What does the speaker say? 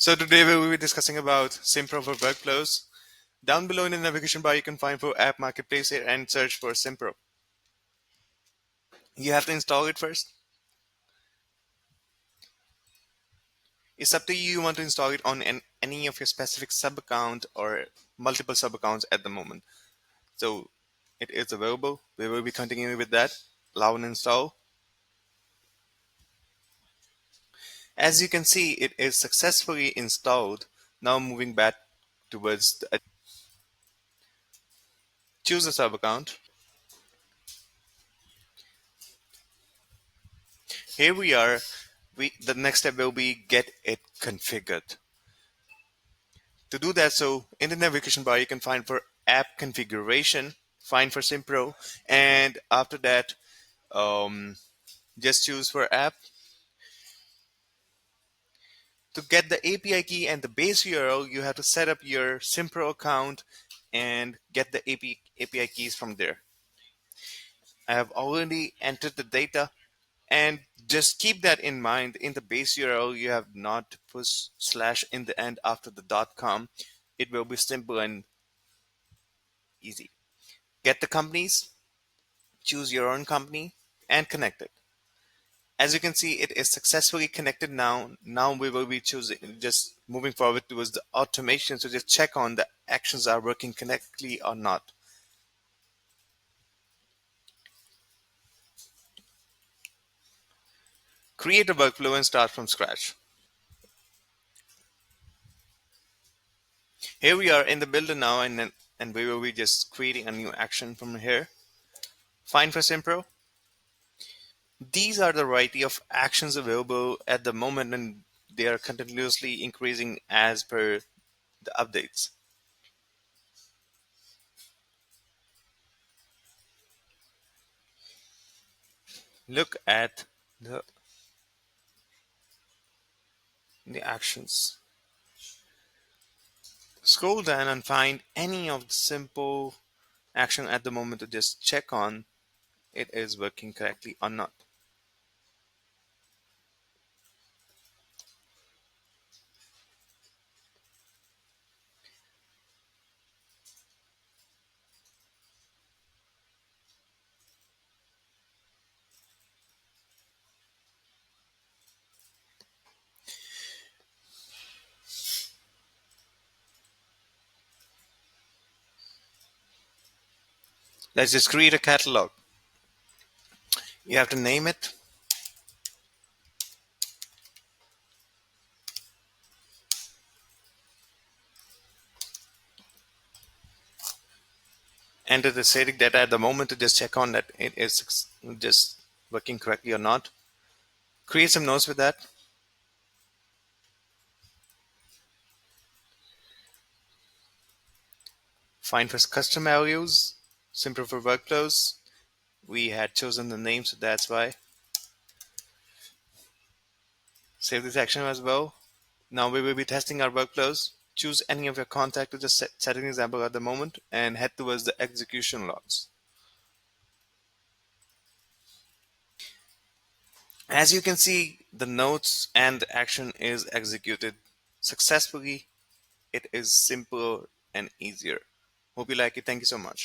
So today we will be discussing about Simpro for workflows. Down below in the navigation bar, you can find for App Marketplace here and search for Simpro. You have to install it first. It's up to you. You want to install it on any of your specific sub account or multiple sub accounts at the moment. So it is available. We will be continuing with that. Allow and install. As you can see, it is successfully installed. Now moving back towards choose a sub account. Here we are. The next step will be get it configured. To do that, so in the navigation bar, you can find for app configuration, find for Simpro, and after that, um, just choose for app. To get the API key and the base URL, you have to set up your Simpro account and get the API keys from there. I have already entered the data, and just keep that in mind. In the base URL, you have not put slash in the end after the .com. It will be simple and easy. Get the companies, choose your own company, and connect it. As you can see, it is successfully connected now. Now we will be choosing, just moving forward towards the automation. So just check on the actions are working correctly or not. Create a workflow and start from scratch. Here we are in the builder now, and we will be just creating a new action from here. Find for Simpro. These are the variety of actions available at the moment, and they are continuously increasing as per the updates. Look at the, the actions. Scroll down and find any of the simple action at the moment to just check on it is working correctly or not. Let's just create a catalog. You have to name it. Enter the static data at the moment to just check on that it is just working correctly or not. Create some notes with that. Find for custom values, Simpro for workflows. We had chosen the name, so that's why. Save this action as well. Now we will be testing our workflows. Choose any of your contact to just set an example at the moment and head towards the execution logs. As you can see, the notes and the action is executed successfully. It is simpler and easier. Hope you like it. Thank you so much.